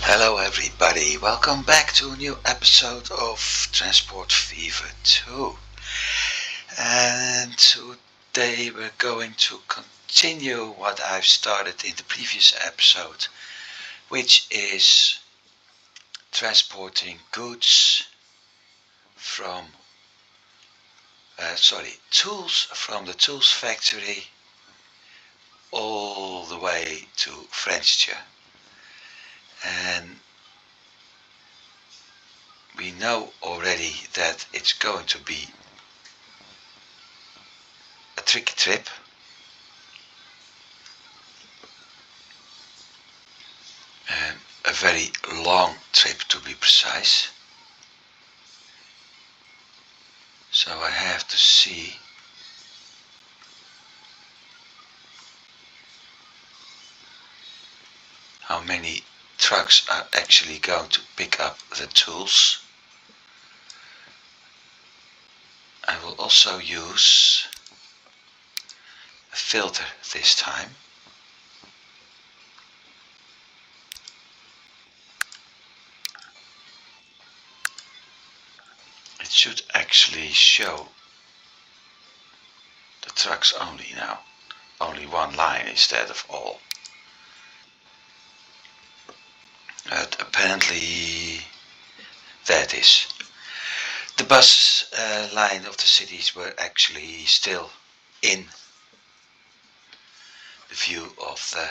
Hello everybody, welcome back to a new episode of Transport Fever 2. And today we're going to continue what I've started in the previous episode, which is transporting goods from, tools from the tools factory all the way to Friendshire. And we know already that it's going to be a tricky trip. A very long trip to be precise. So I have to see how many trucks are actually going to pick up the tools. I will also use a filter this time. It should actually show the trucks only now. Only one line instead of all. But apparently that is. The bus line of the cities were actually still in the view of the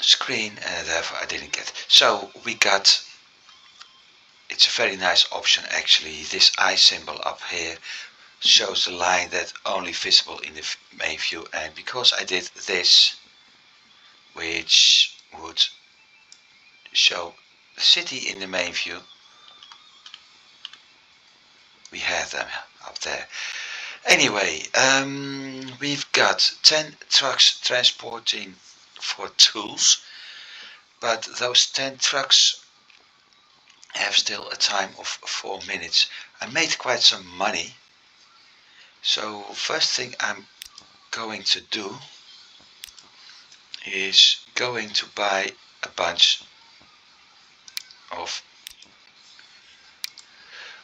screen, and therefore I didn't get it. So we got, it's a very nice option actually. This eye symbol up here shows the line that only visible in the main view, and because I did this, which would show the city in the main view, we have them up there. Anyway, we've got 10 trucks transporting for tools, but those 10 trucks have still a time of 4 minutes. I made quite some money, so first thing I'm going to do is going to buy a bunch of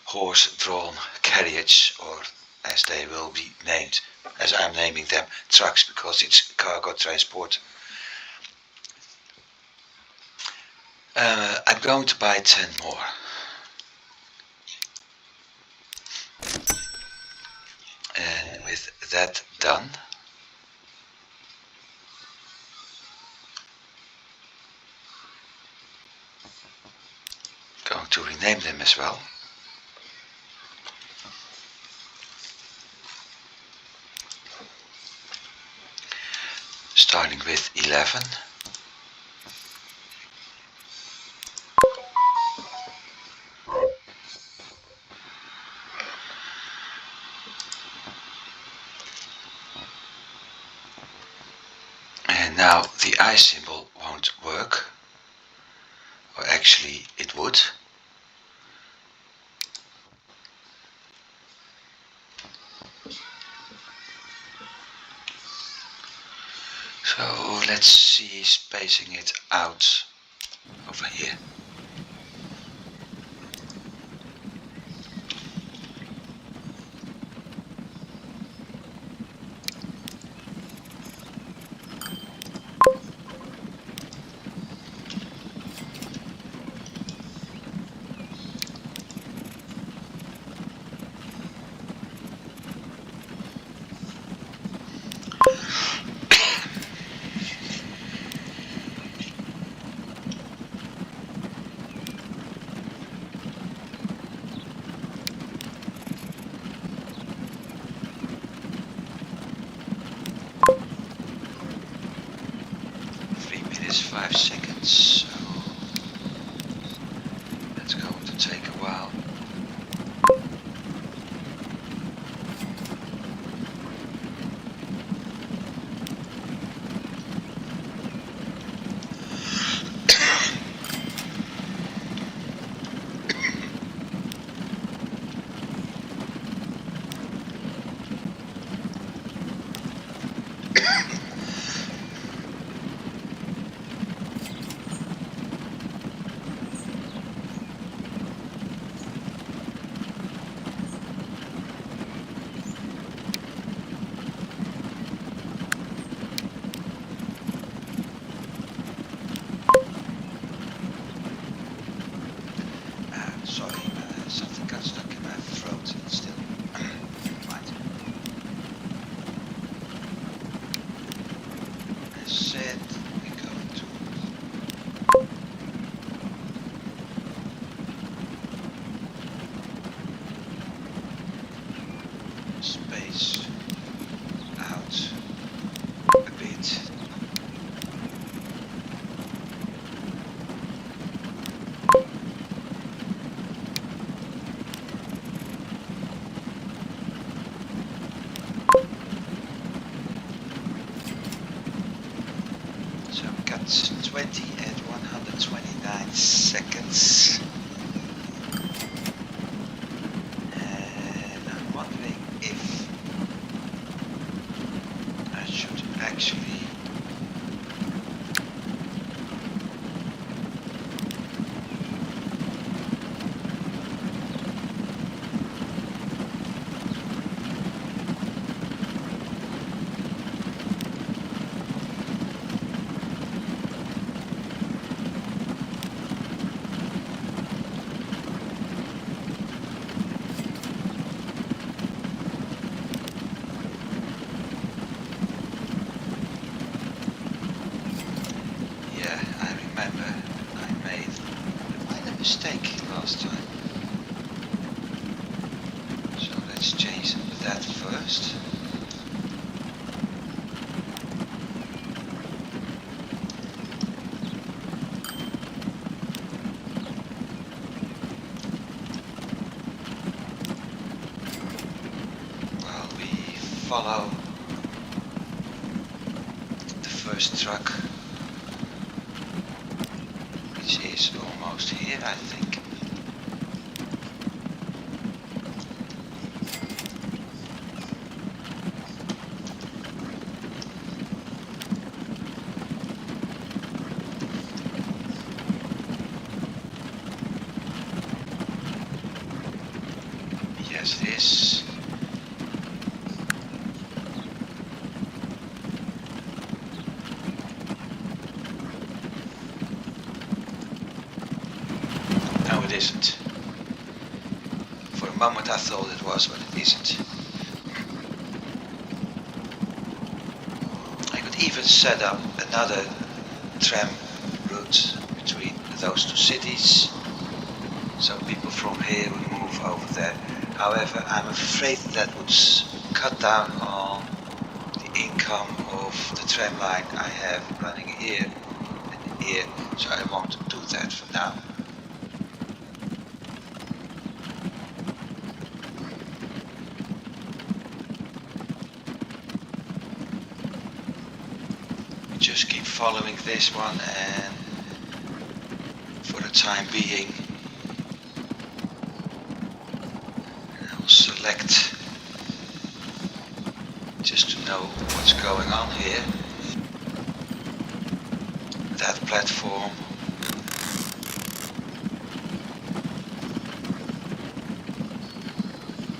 horse-drawn carriage, or as they will be named, as I'm naming them, trucks, because it's cargo transport. I'm going to buy 10 more. And with that done, going to rename them as well. Starting with 11. And now the eye symbol won't work, or actually it would. So let's see, spacing it out over here. Is 5 seconds, so that's going to take a while. said, we go to space out a bit. So we got 20 at 129 seconds. And I'm wondering if I should actually mistake last time. So let's change that first. Well, we follow the first truck, which is almost here, I think. Yes, it is. No, it isn't. For a moment I thought it was, but it isn't. I could even set up another tram route between those two cities, so people from here would move over there. However, I'm afraid that would cut down on the income of the tram line I have running here and here, so I won't do that for now. We just keep following this one, and for the time being I'll select just to know what's going on here. That platform.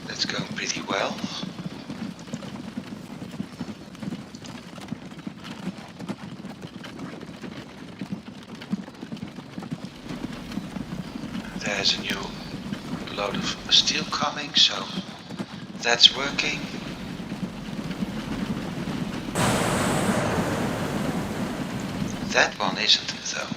That's going pretty well. There's a new load of steel coming, so that's working. That one isn't though.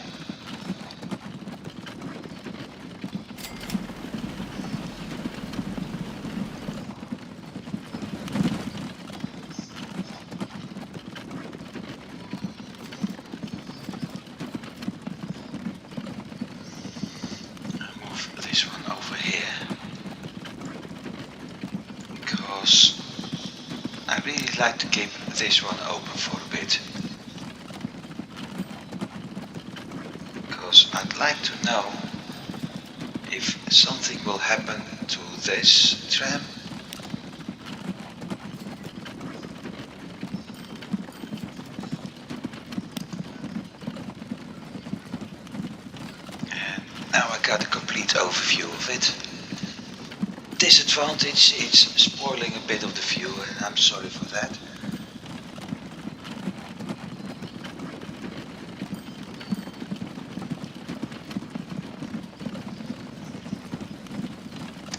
I'll move this one over here, because I really like to keep this one open for a bit. I'd like to know if something will happen to this tram. And now I got a complete overview of it. Disadvantage, it's spoiling a bit of the view, and I'm sorry for that.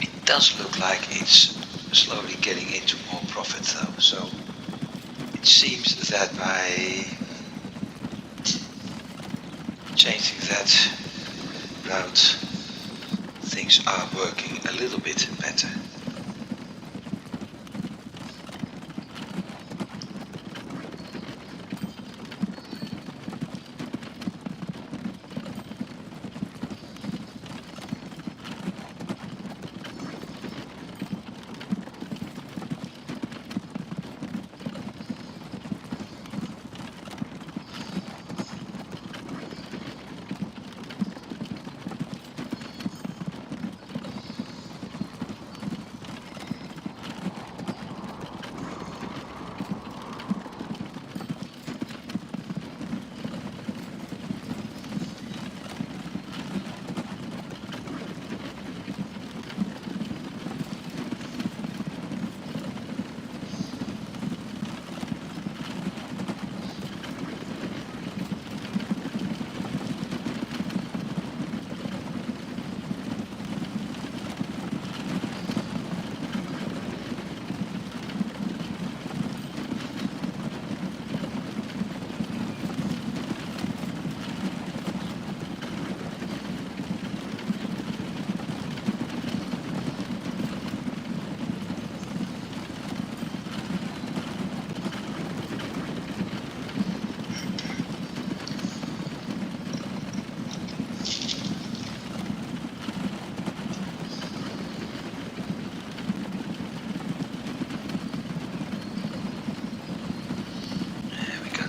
It does look like it's slowly getting into more profit though, so it seems that by changing that route, things are working a little bit better.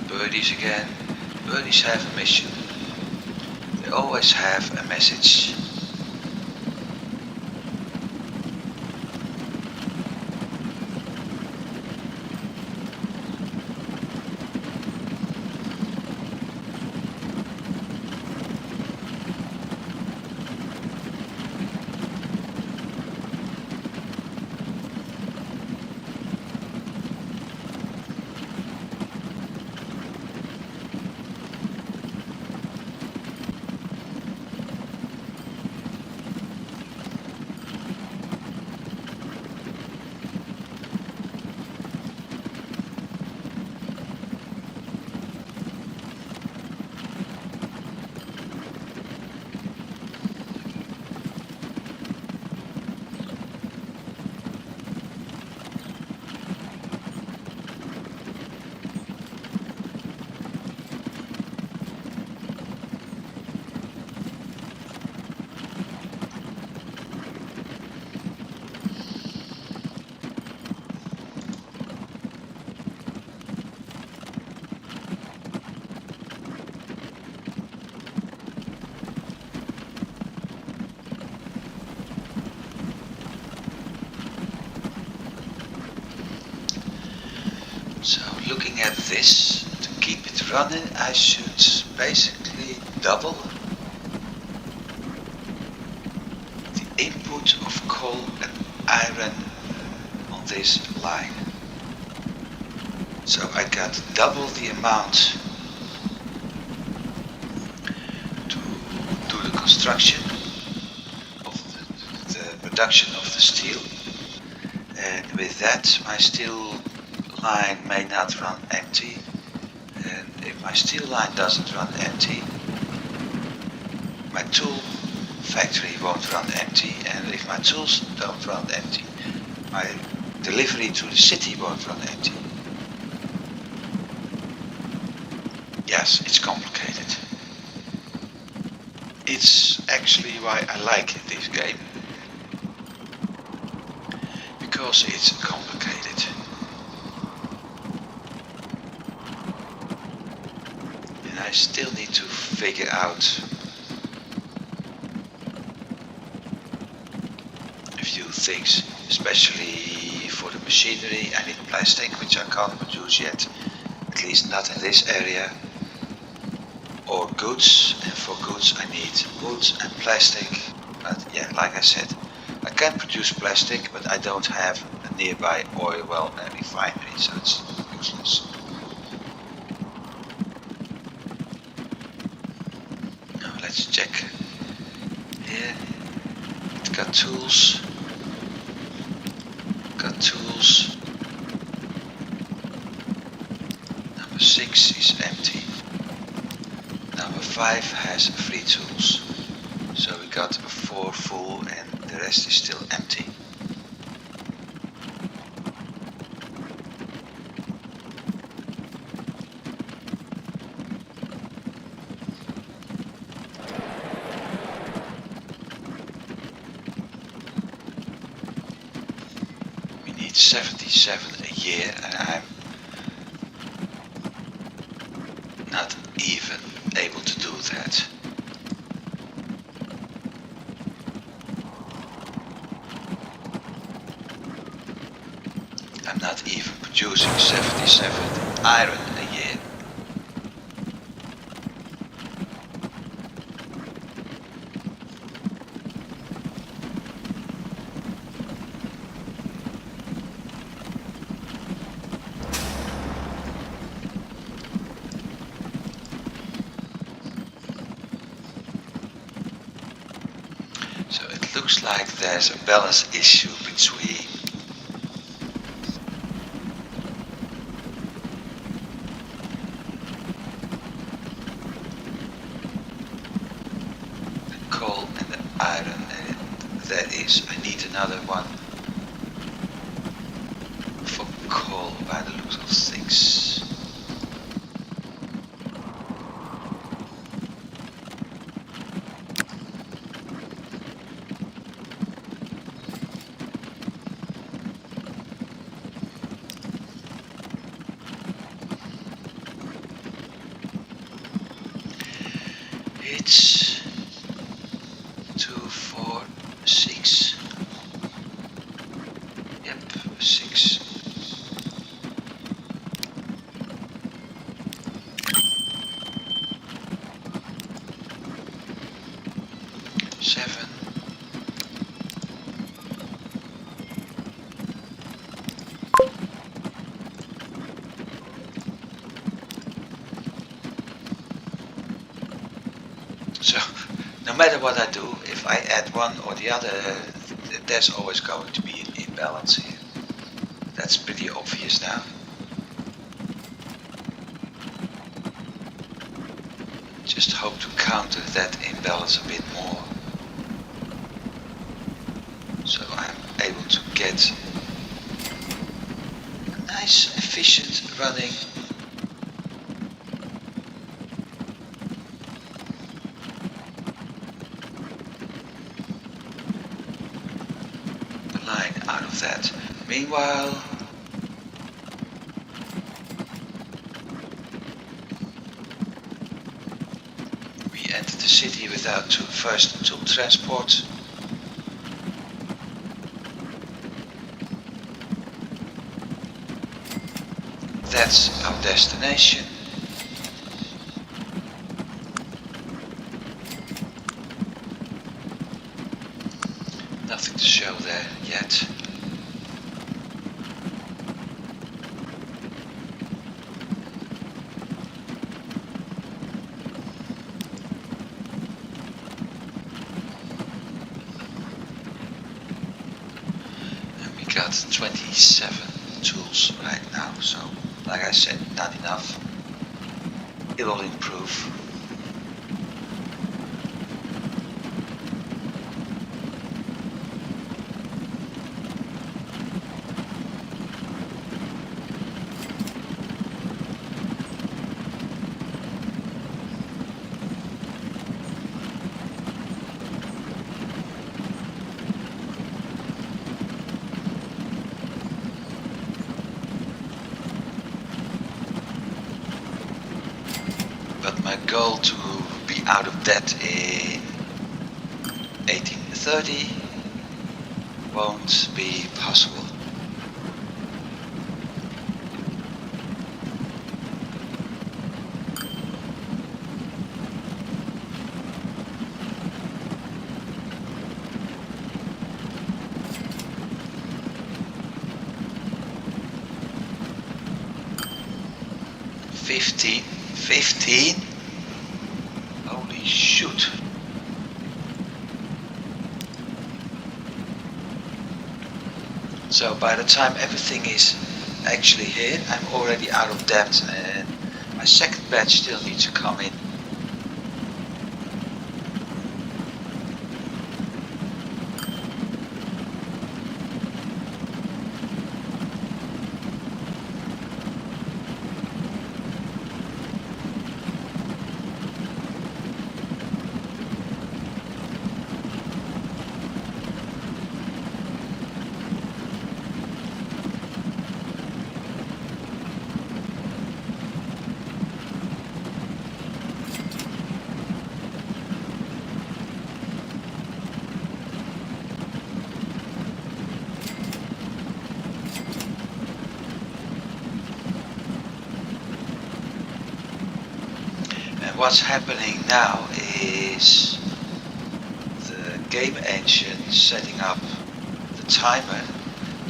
Birdies again. Birdies have a mission. They always have a message. So looking at this, to keep it running, I should basically double the input of coal and iron on this line. So I got double the amount to do the construction of the production of the steel, and with that my steel line may not run empty, and if my steel line doesn't run empty, my tool factory won't run empty, and if my tools don't run empty, my delivery to the city won't run empty. Yes, it's complicated. It's actually why I like this game, because it's complicated. I still need to figure out a few things, especially for the machinery. I need plastic, which I can't produce yet, at least not in this area, or goods, and for goods I need wood and plastic. But yeah, like I said, I can produce plastic, but I don't have a nearby oil well and refinery, so it's useless. Let's check here. It's got tools. Number 6 is empty. Number Number 5 has 3 tools. So we got 4 full and the rest is still empty. We need 77 a year and I'm not even able to do that. I'm not even producing 77 iron a year. So it looks like there's a balance issue between the coal and the iron, and that is, I need another one for coal by the looks of things. It's 2, 4, 6. Yep, 6. Seven. So, no matter what I do, if I add one or the other, there's always going to be an imbalance here. That's pretty obvious now. Just hope to counter that imbalance a bit more. So I'm able to get a nice, efficient running line out of that. Meanwhile, we entered the city without first tool transport. That's our destination. Nothing to show there yet. And we got 27 tools right now, so like I said, not enough. It will improve. But my goal to be out of debt in 1830 won't be possible. $15? Holy shoot. So by the time everything is actually here, I'm already out of debt and my second batch still needs to come in. what's happening now is the game engine setting up the timer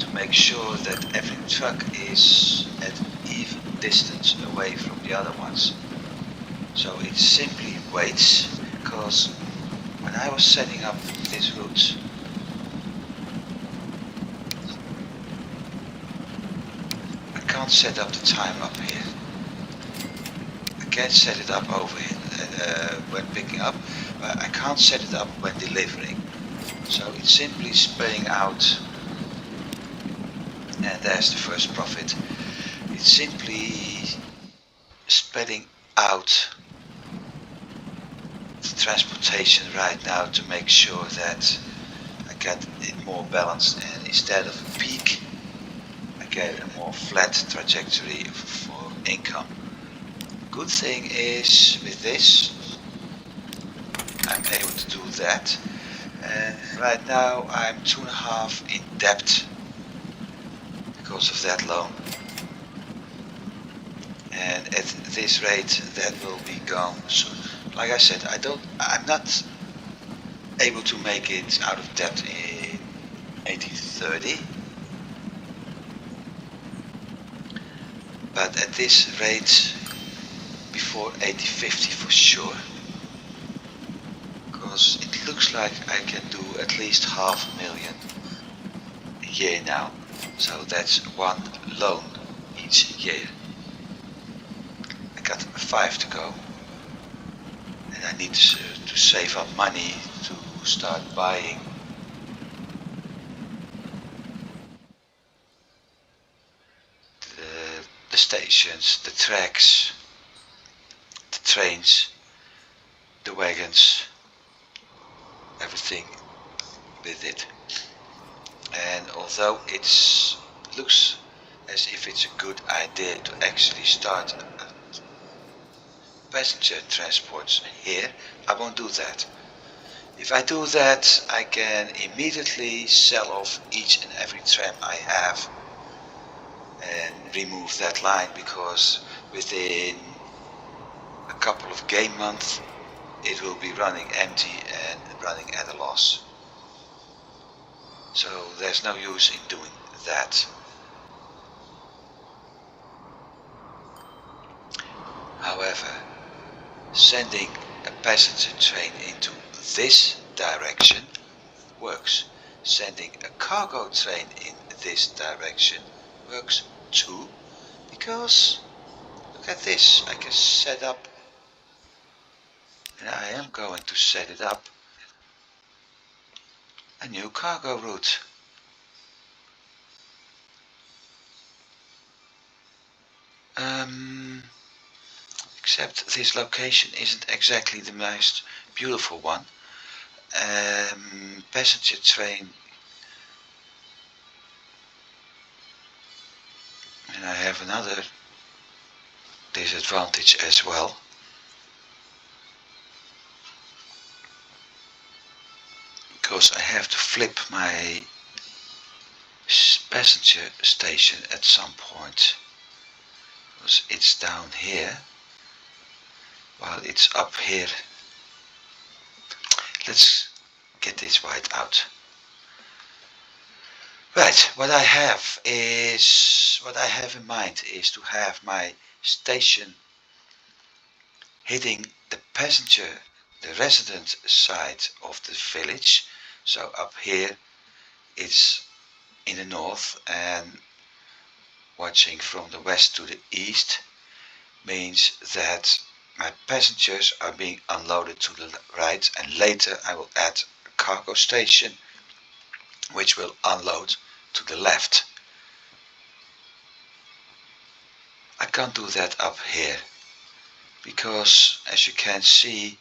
to make sure that every truck is at even distance away from the other ones. So it simply waits, because when I was setting up this route, I can't set up the time up here. I can set it up over here when picking up, but I can't set it up when delivering. So it's simply spreading out, and there's the first profit. It's simply spreading out the transportation right now to make sure that I get it more balanced, and instead of a peak I get a more flat trajectory for income. Good thing is with this I'm able to do that, and right now I'm 2.5 in debt because of that loan, and at this rate that will be gone soon. Like I said, I'm not able to make it out of debt in 1830, but at this rate before 1850 for sure, because it looks like I can do at least 500,000 a year now, so that's one loan each year. I got 5 to go, and I need to save up money to start buying the stations, the tracks, the trains, the wagons, everything with it. And although it looks as if it's a good idea to actually start passenger transports here, I won't do that. If I do that, I can immediately sell off each and every tram I have and remove that line, because within a couple of game months it will be running empty and running at a loss. So there's no use in doing that. However, sending a passenger train into this direction works. Sending a cargo train in this direction works too, because look at this, I can set up, and I am going to set it up, a new cargo route. Except this location isn't exactly the most beautiful one. Passenger train, and I have another disadvantage as well. Because I have to flip my passenger station at some point, because it's down here while it's up here. Let's get this right out. Right, what I have in mind is to have my station hitting the passenger, the resident side of the village. So up here it's in the north, and watching from the west to the east means that my passengers are being unloaded to the right, and later I will add a cargo station which will unload to the left. I can't do that up here because, as you can see,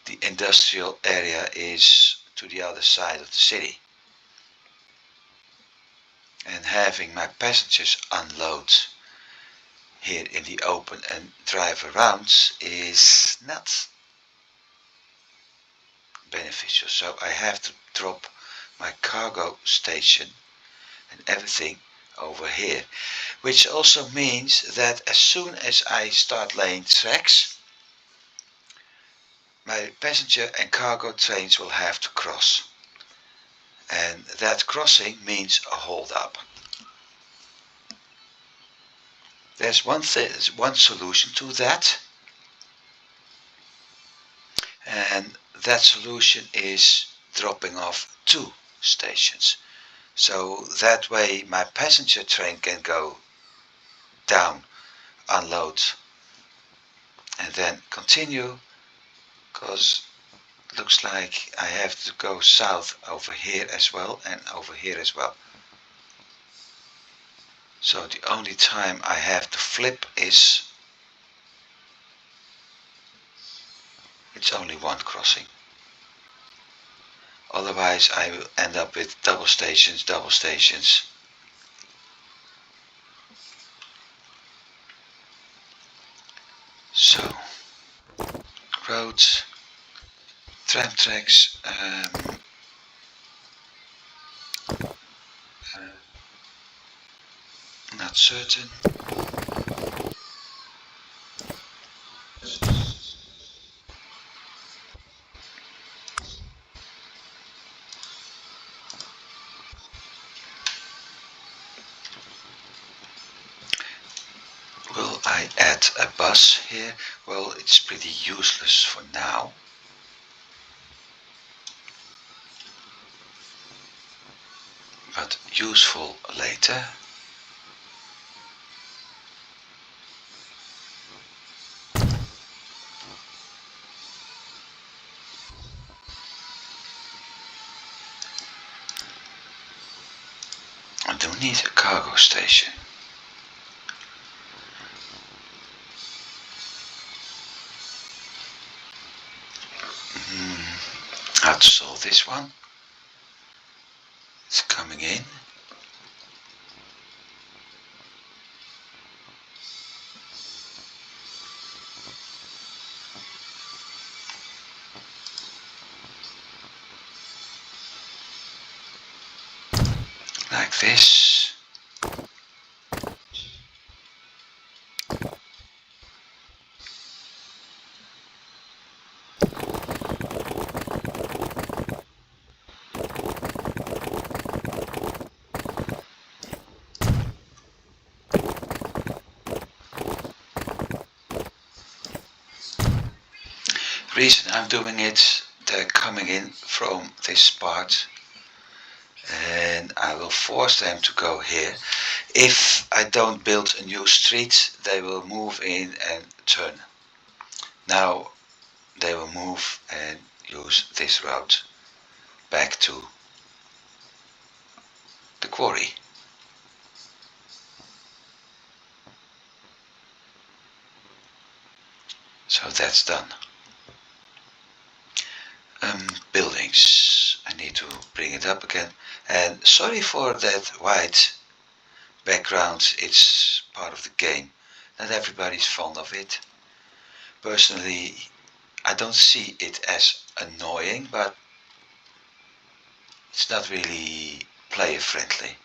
the industrial area is to the other side of the city, and having my passengers unload here in the open and drive around is not beneficial. So I have to drop my cargo station and everything over here, which also means that as soon as I start laying tracks, my passenger and cargo trains will have to cross. And that crossing means a hold up. There's one solution to that, and that solution is dropping off 2 stations. So that way my passenger train can go down, unload, and then continue, because it looks like I have to go south over here as well and over here as well. So the only time I have to flip is it's only one crossing. Otherwise I will end up with double stations. So, roads, tram tracks, not certain. Will I add a bus here? Well, it's pretty useless for now. But useful later. I don't need a cargo station. How to solve this one? It's coming in. Like this. The reason I'm doing it, they're coming in from this part and I will force them to go here. If I don't build a new street, they will move in and turn. Now they will move and use this route back to the quarry. So that's done. Buildings. I need to bring it up again. And sorry for that white background. It's part of the game. Not everybody's fond of it. Personally, I don't see it as annoying, but it's not really player friendly.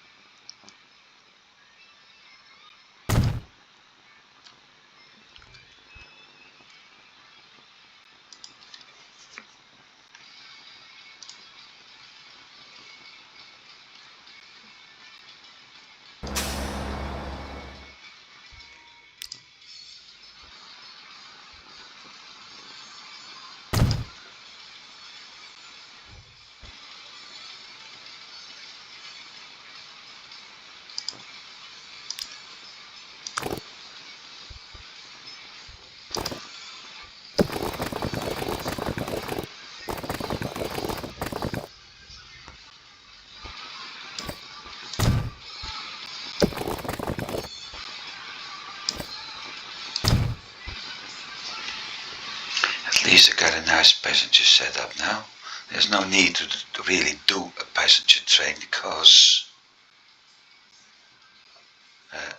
At least I got a nice passenger setup now. There's no need to really do a passenger train because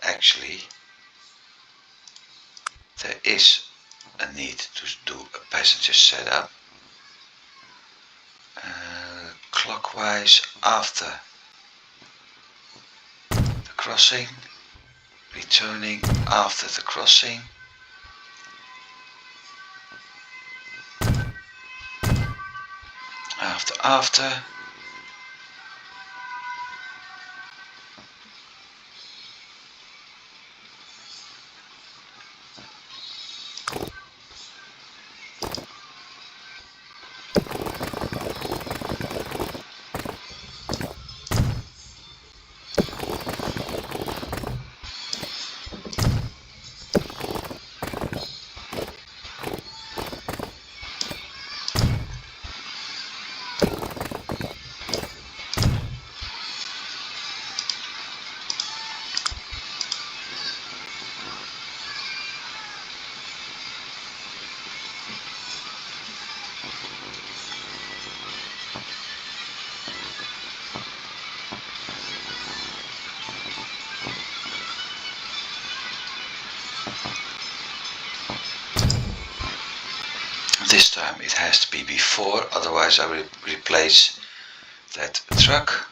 actually there is a need to do a passenger setup. Clockwise after the crossing, returning after the crossing. after. This time it has to be before, otherwise I will replace that truck.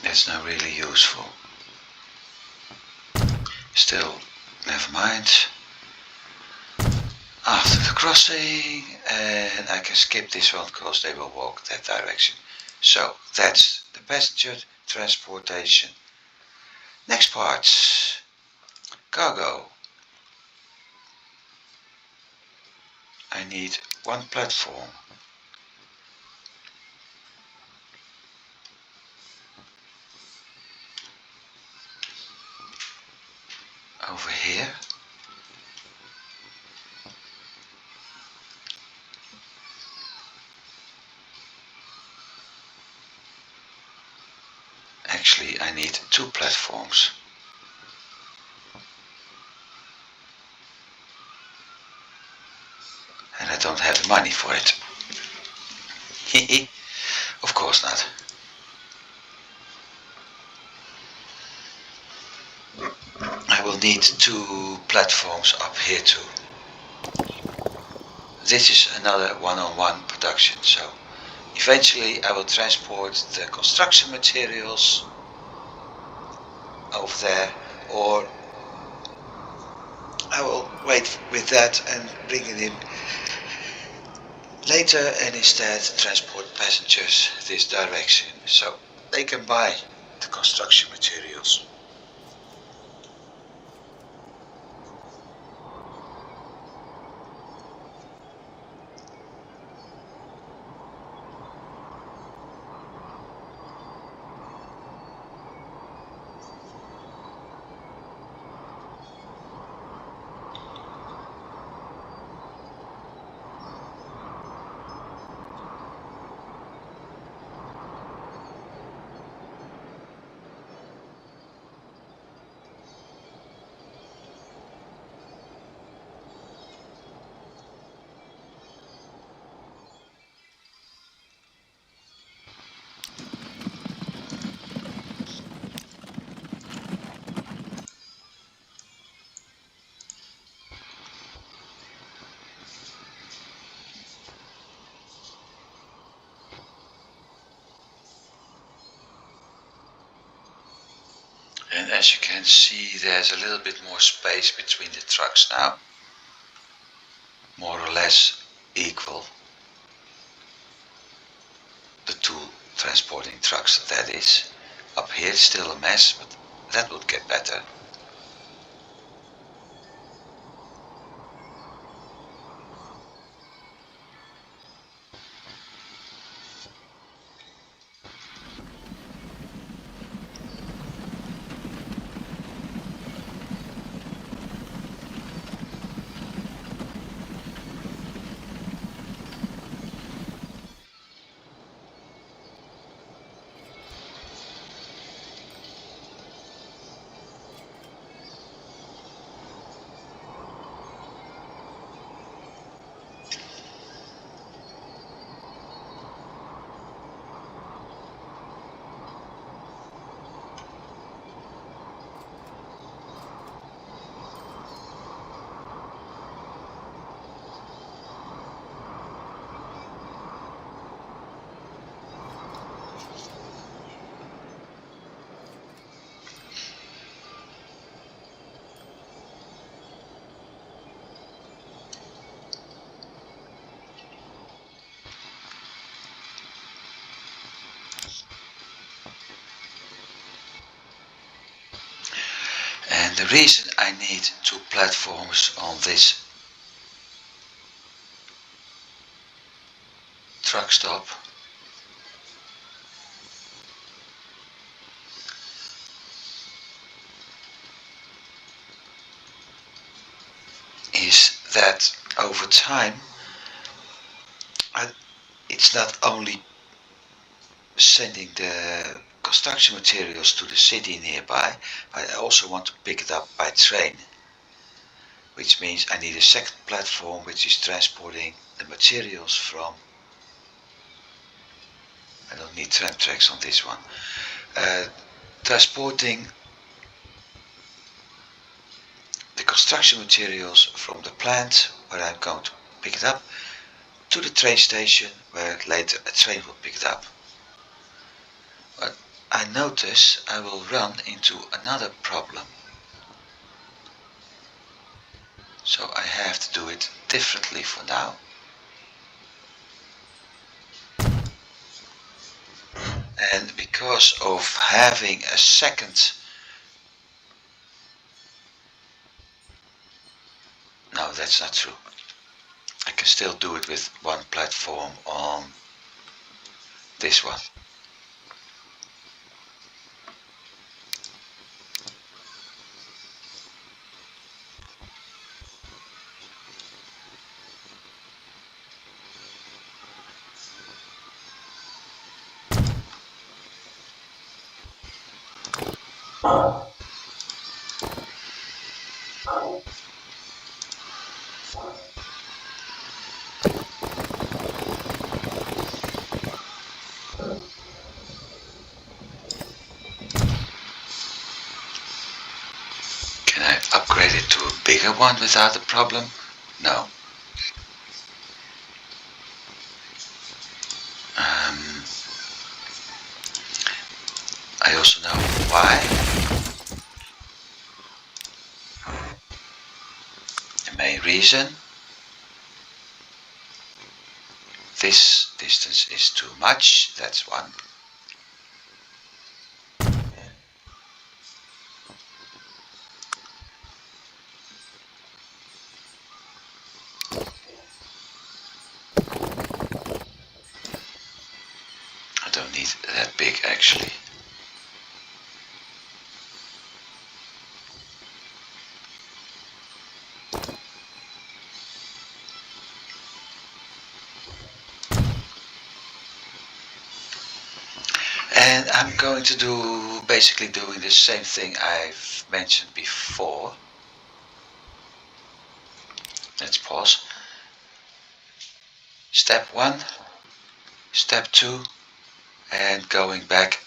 That's not really useful. Still, never mind. After the crossing, and I can skip this one because they will walk that direction. So that's the passenger transportation. Next part, cargo. I need one platform. Over here. Actually, I need two platforms. And I don't have the money for it. Of course not. I will need two platforms up here too. This is another one-on-one production, so eventually I will transport the construction materials over there, or I will wait with that and bring it in later and instead transport passengers this direction so they can buy the construction materials. And as you can see, there's a little bit more space between the trucks now, more or less equal. The two transporting trucks, that is. Up here it's still a mess, but that would get better. And the reason I need two platforms on this truck stop is that over time it's not only sending the construction materials to the city nearby, but I also want to pick it up by train, which means I need a second platform which is transporting the materials from. I don't need tram tracks on this one. Transporting the construction materials from the plant where I'm going to pick it up to the train station where later a train will pick it up. But I notice I will run into another problem. So I have to do it differently for now. And because of having a second, no, that's not true. I can still do it with one platform on this one. Can I upgrade it to a bigger one without a problem? No. I also know why. The main reason. This distance is too much, that's one. I don't need that big actually. And I'm going to do basically doing the same thing I've mentioned before. Let's pause. Step 1, step 2, and going back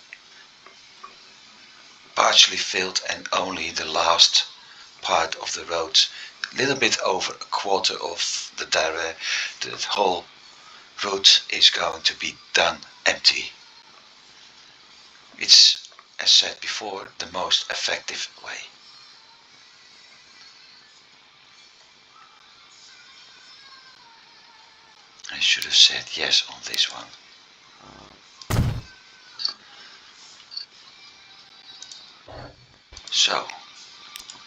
partially filled and only the last part of the road, a little bit over a quarter of the whole route is going to be done empty. It's, as said before, the most effective way. I should have said yes on this one. So,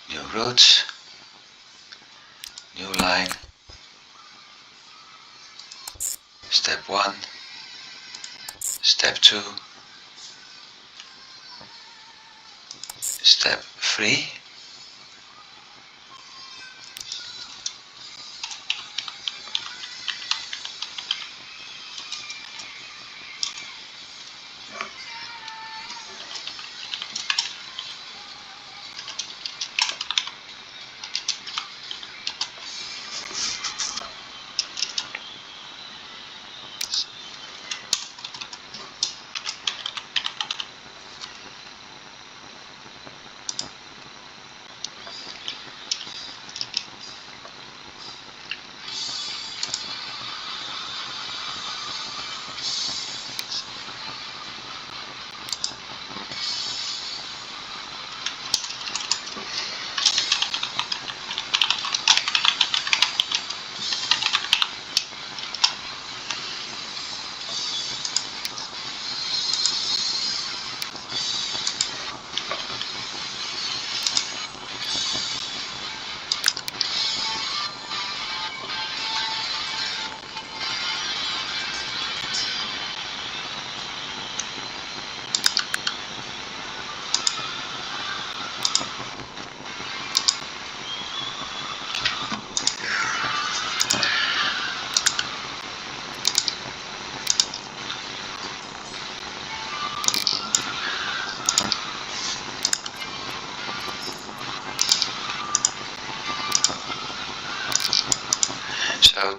new route, new line, step 1, step 2, step 3,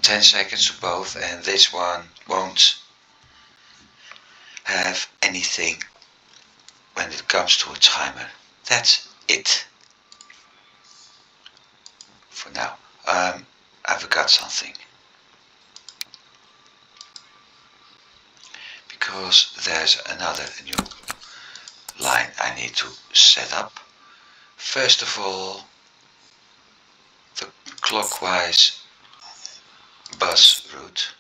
10 seconds for both, and this one won't have anything when it comes to a timer. That's it for now. I forgot something, because there's another new line I need to set up. First of all, the clockwise bus route.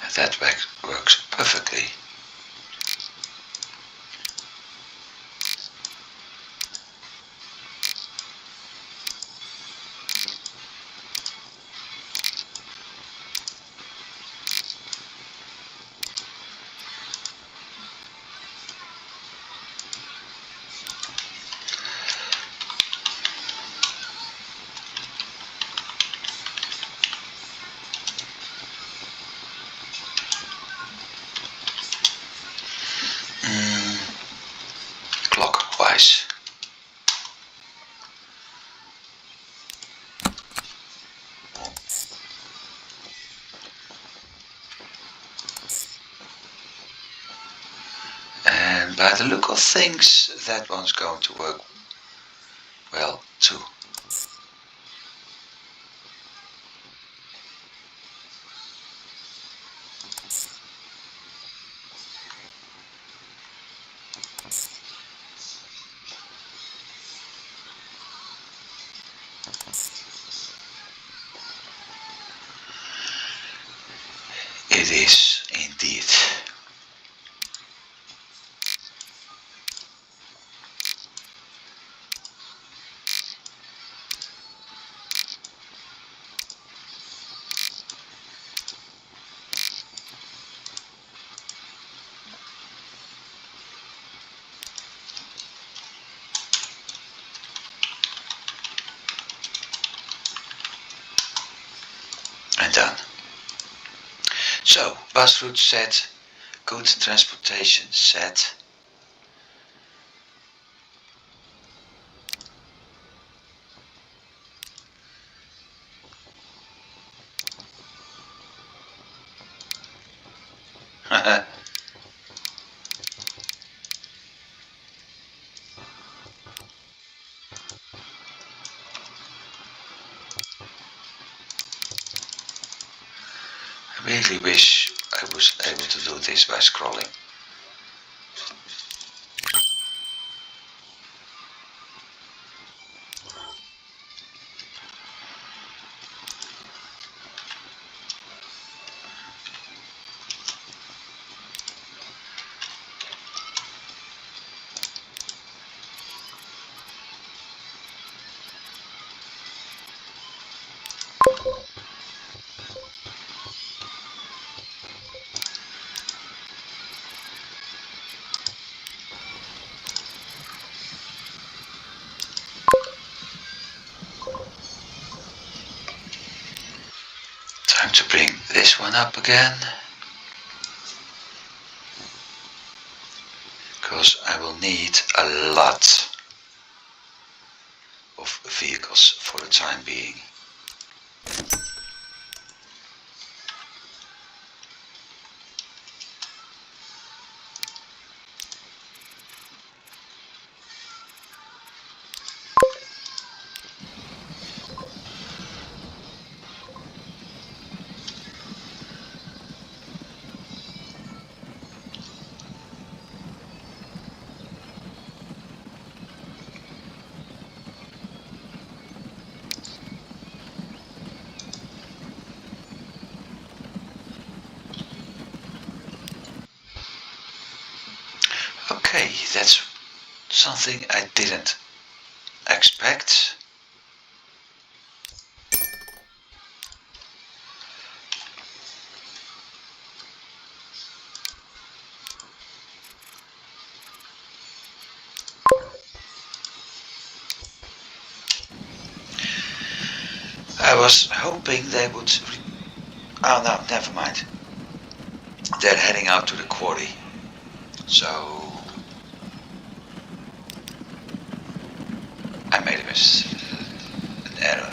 And that works perfectly. Clockwise. And by the look of things, that one's going to work well too. It is indeed. And done. So, bus route set, good transportation set. I really wish I was able to do this by scrolling. Time to bring this one up again, because I will need a lot of vehicles for the time being. Okay, that's something I didn't expect. I was hoping they would... Oh no, never mind. They're heading out to the quarry. So... I made an error.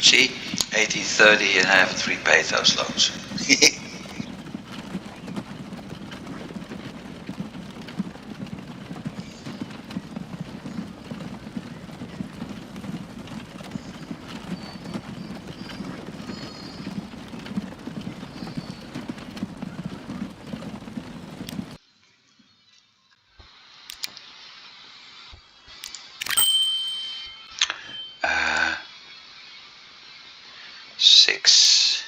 See, 1830 and I haven't repaid those loans. uh, 6.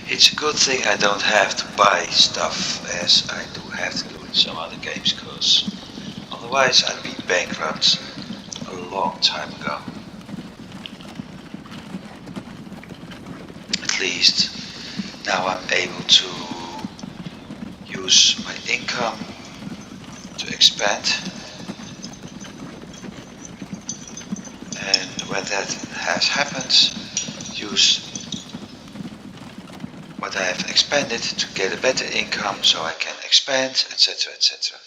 It's a good thing I don't have to buy stuff as I do have to do in some other games, because otherwise I'd be bankrupt a long time ago. At least now I'm able to use my income to expand, and when that has happened, use what I have expanded to get a better income so I can expand, etc, etc.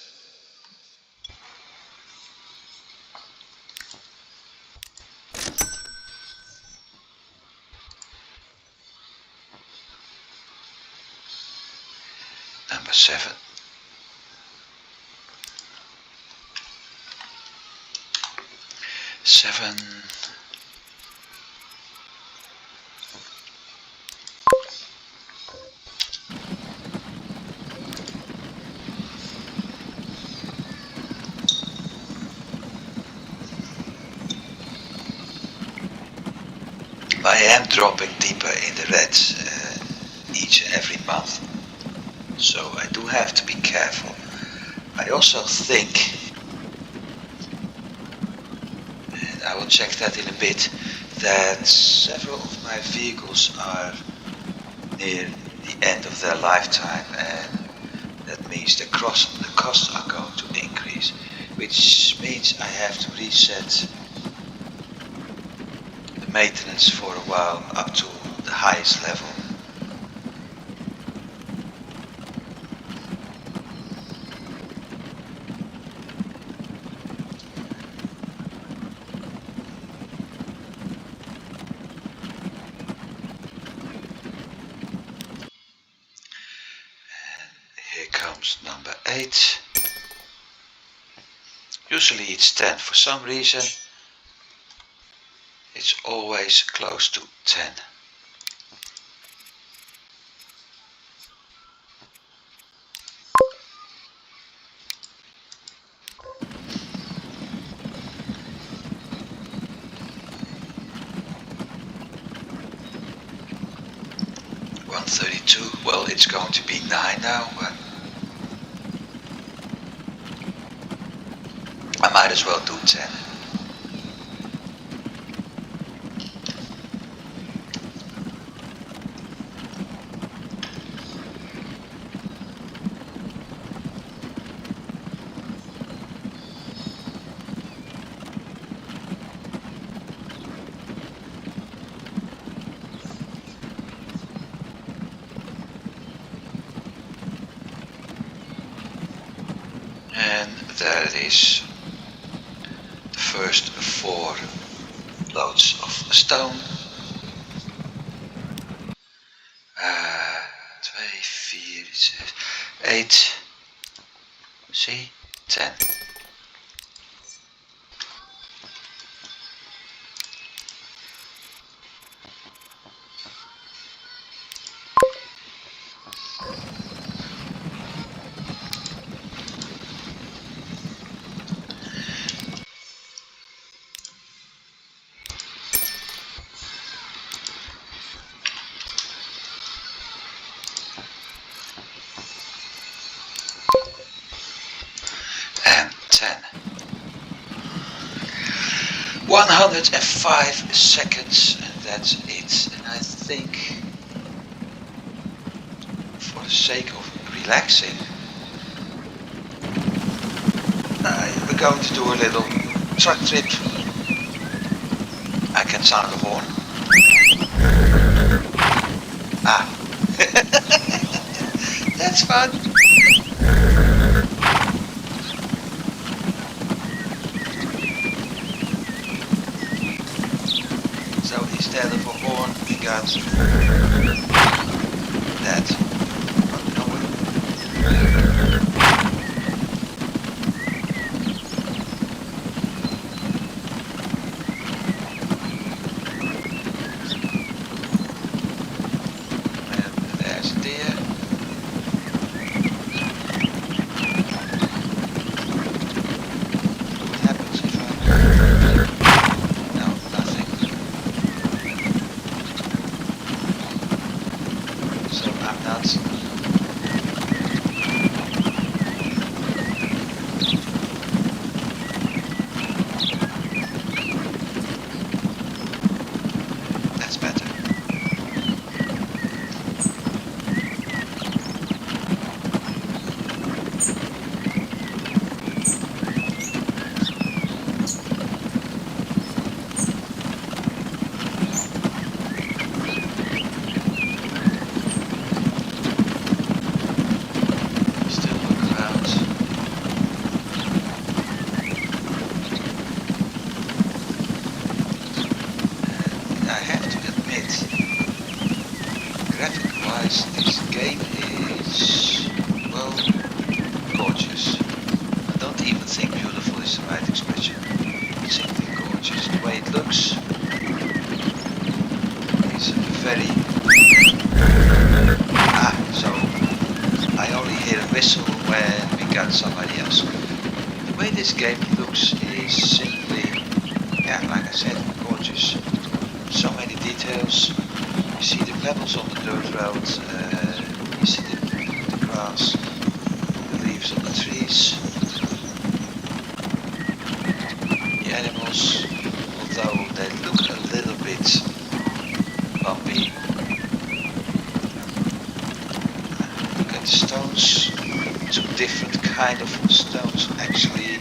Number 7. I am dropping deeper in the red each and every month, so I do have to be careful. I also think, and I will check that in a bit, that several of my vehicles are near the end of their lifetime, and that means the costs are going to increase, which means I have to reset the maintenance for a while up to the highest level. Here comes number 8. Usually it's 10. For some reason it's always close to 10. $132. Well, it's going to be 9 now, but I might as well do 10. And there it is. The first 4 loads of stone. 2, 4, 6, 8. See? 10. And 10. 105 seconds, and that's it. And I think, for the sake of relaxing, we're going to do a little truck trip. I can sound the horn. Ah, that's fun. So instead of a horn, we got that. This game is, well, gorgeous. I don't even think beautiful is the right expression. It's simply gorgeous. The way it looks is very... so I only hear a whistle when we got somebody else. The way this game looks is simply, yeah, like I said, gorgeous. So many details. You see the pebbles on the dirt road, you see the grass, the leaves on the trees, the animals, although they look a little bit bumpy. Look at the stones, 2 different kind of stones actually.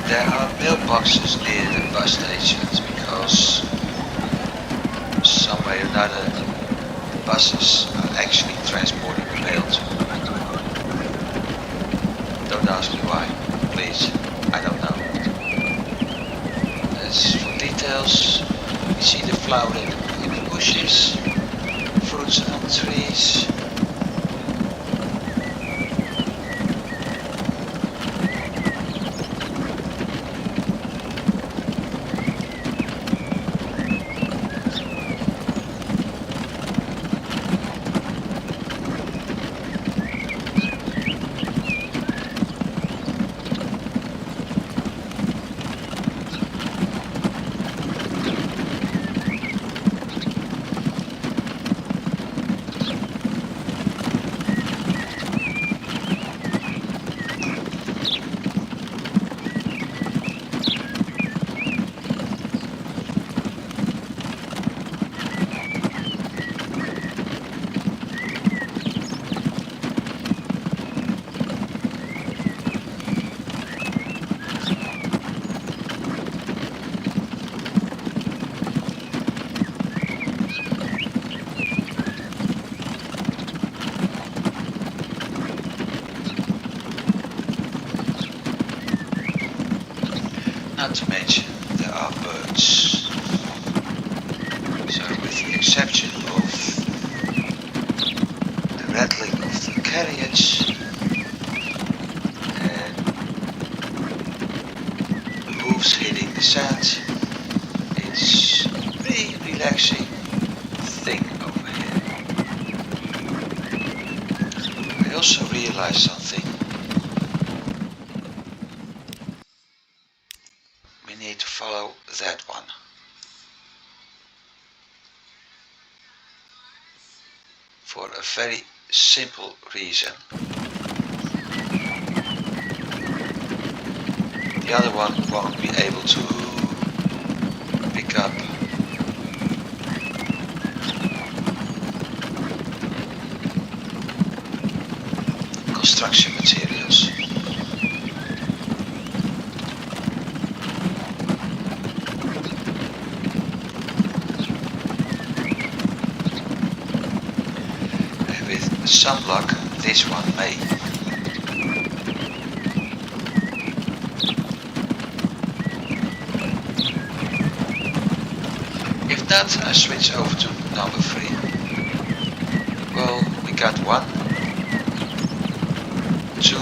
There are mailboxes near the bus stations because some way or another buses are actually transporting failed. Don't ask me why, please. I don't know. As for details, we see the flower in the bushes, fruits on trees. Not to mention there are birds. So with the exception of the rattling of the carriage and the hooves hitting the sand, it's a pretty relaxing thing over here. I also realized something. We need to follow that one. For a very simple reason. The other one won't be able to pick up construction materials. Some luck, this one may. If not, I switch over to number 3. Well, we got 1, 2,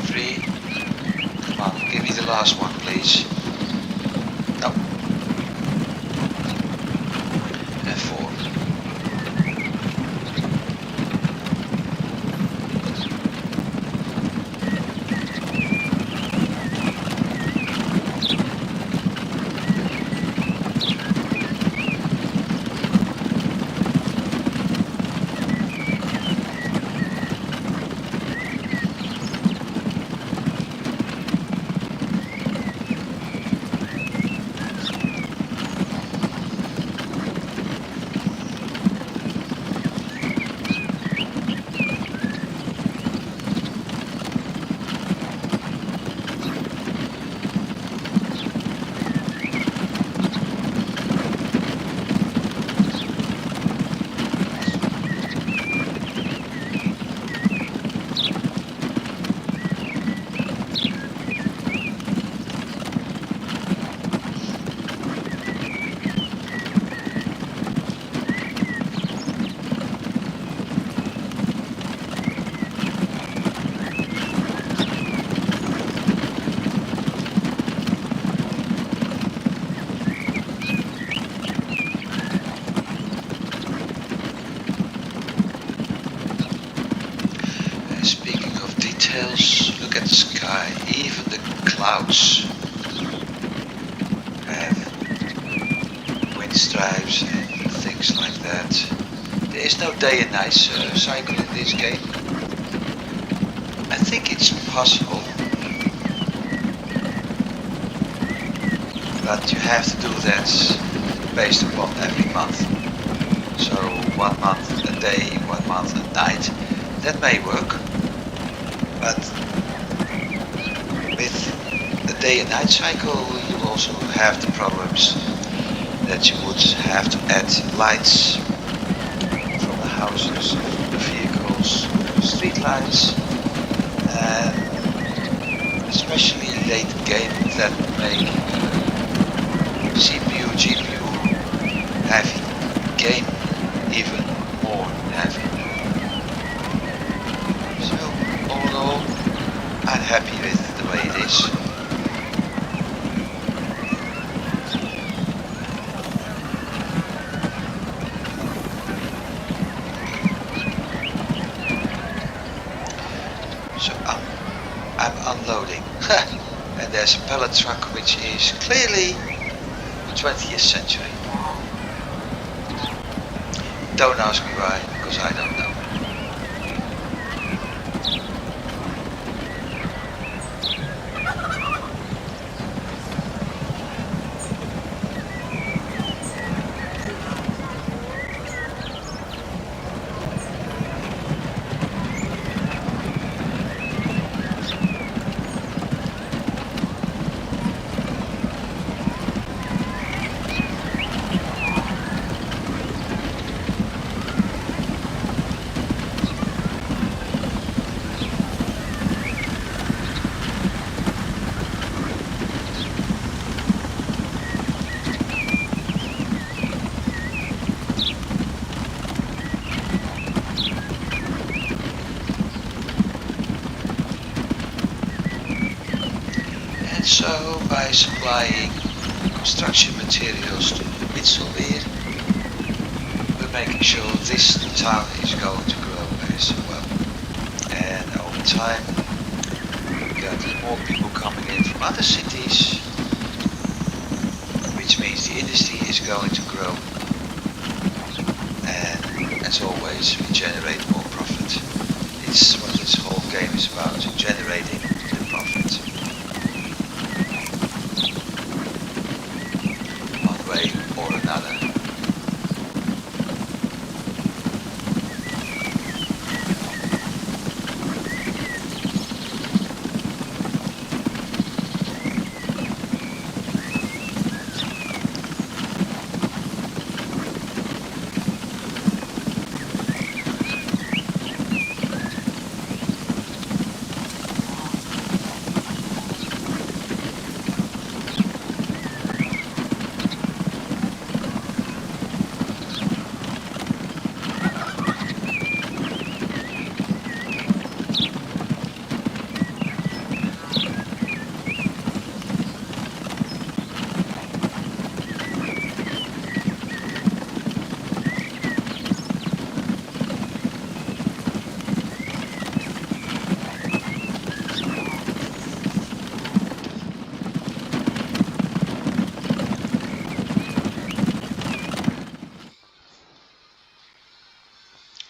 3. Come on, give me the last one, please. No. And 4. Speaking of details, look at the sky. Even the clouds have wind stripes and things like that. There is no day and night cycle in this game. I think it's possible, but you have to do that based upon every month. So 1 month a day, 1 month a night. That may work, but with a day and night cycle, you also have the problems that you would have to add lights from the houses, from the vehicles, street lights, and especially late game that would make CPU, GPU heavy game even more heavy. So all in all, I'm happy with the way it is. So I'm unloading and there's a pallet truck which is clearly the 20th century. Don't ask me why, because I don't know. And so by supplying construction materials to Mitselweer, we're making sure this town is going to grow as well. And over time, we got more people coming in from other cities, which means the industry is going to grow. And as always, we generate more profit. It's what this whole game is about, generating the profit. One way or another.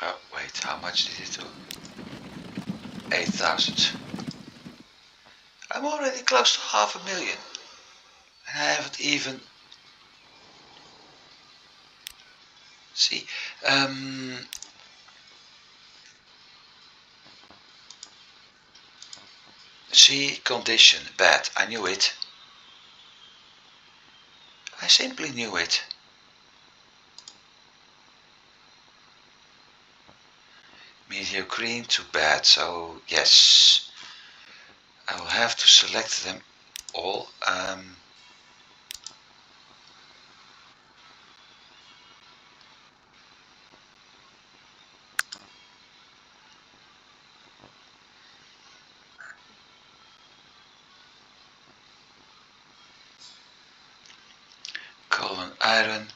Oh wait, how much did it do? 8,000. I'm already close to 500,000. And I haven't even... See, see, condition, bad. I knew it. I simply knew it. Medium green to bad, so yes. I will have to select them all. Coal and iron.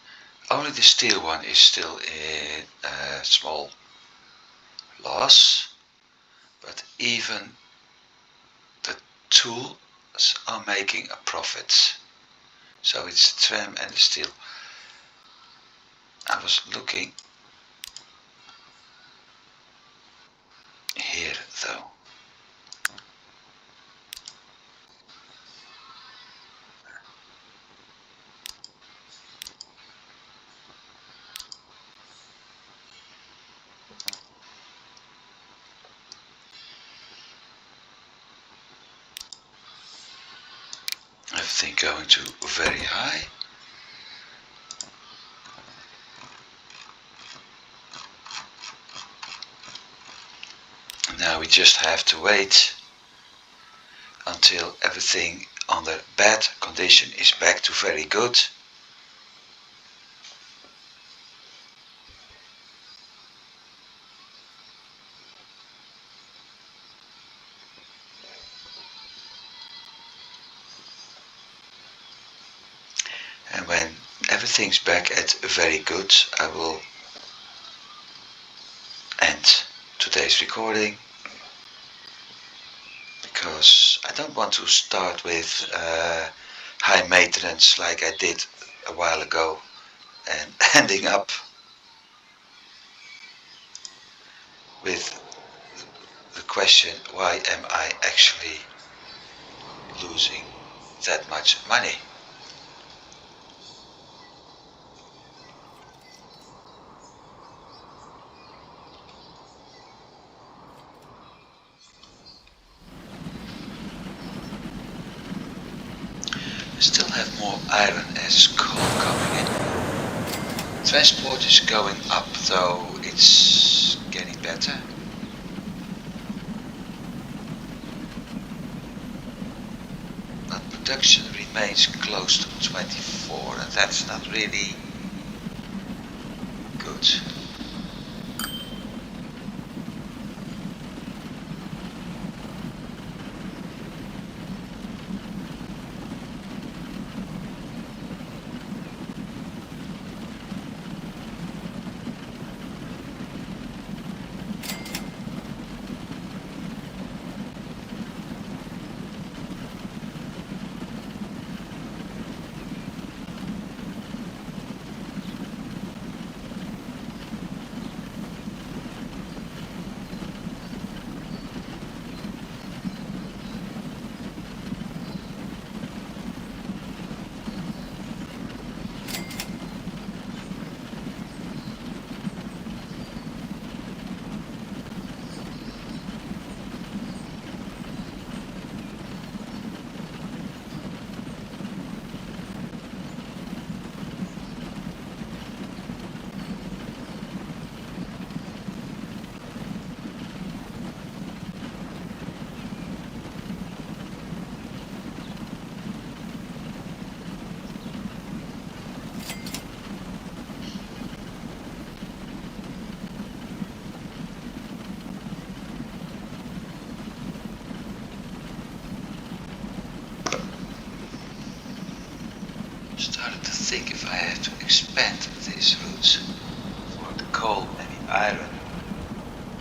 Only the steel one is still in small loss, but even the tools are making a profit. So it's the tram and the steel. I was looking here though. Everything going to very high. Now we just have to wait until everything under bad condition is back to very good. And when everything's back at very good, I will end today's recording, because I don't want to start with high maintenance like I did a while ago and ending up with the question, why am I actually losing that much money? I still have more iron as coal coming in. Transport is going up, though it's getting better. But production remains close to 24, and that's not really good. Started to think if I have to expand these routes for the coal and the iron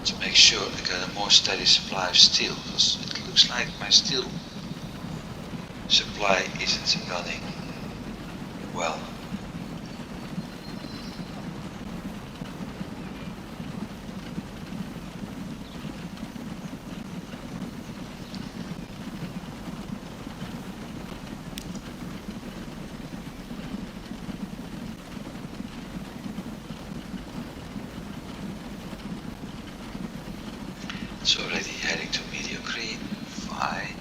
to make sure I get a more steady supply of steel, because it looks like my steel supply isn't running well. It's already heading to medium green. Fine.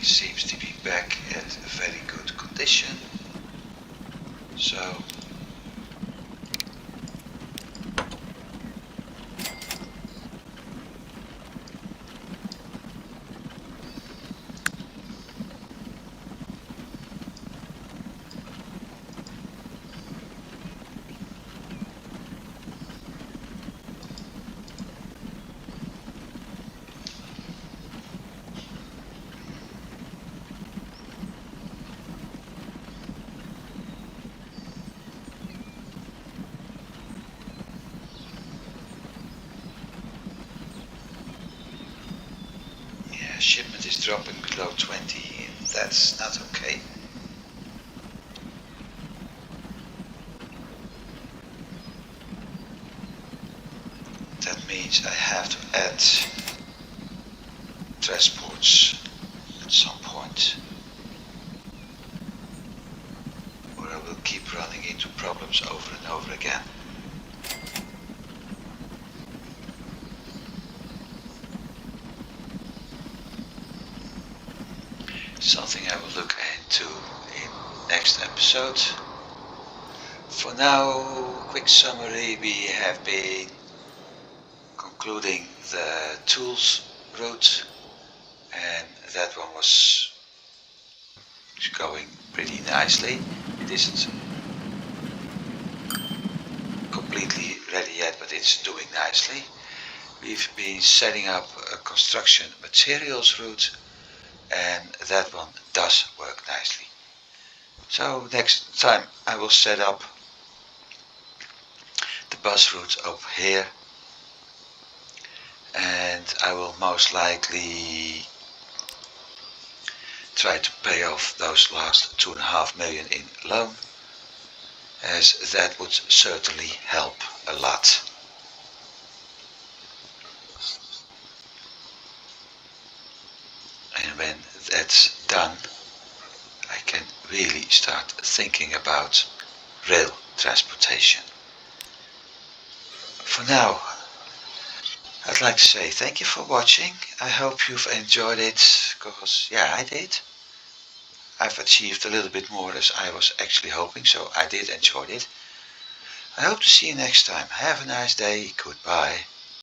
everything seems to be back at a very good condition. So yeah, shipment is dropping below 20, and that's not okay. That means I have to add transports at some point, or I will keep running into problems over and over again. Something I will look into in next episode. For now, quick summary, we have been concluding the tools route, and that one was going pretty nicely. It isn't completely ready yet, but it's doing nicely. We've been setting up a construction materials route, and that one does work nicely. So next time I will set up the bus route up here, and I will most likely try to pay off those last 2.5 million in loan, as that would certainly help a lot. And when that's done, I can really start thinking about rail transportation. For now, I'd like to say thank you for watching. I hope you've enjoyed it, because yeah, I did. I've achieved a little bit more as I was actually hoping, so I did enjoy it. I hope to see you next time. Have a nice day. Goodbye.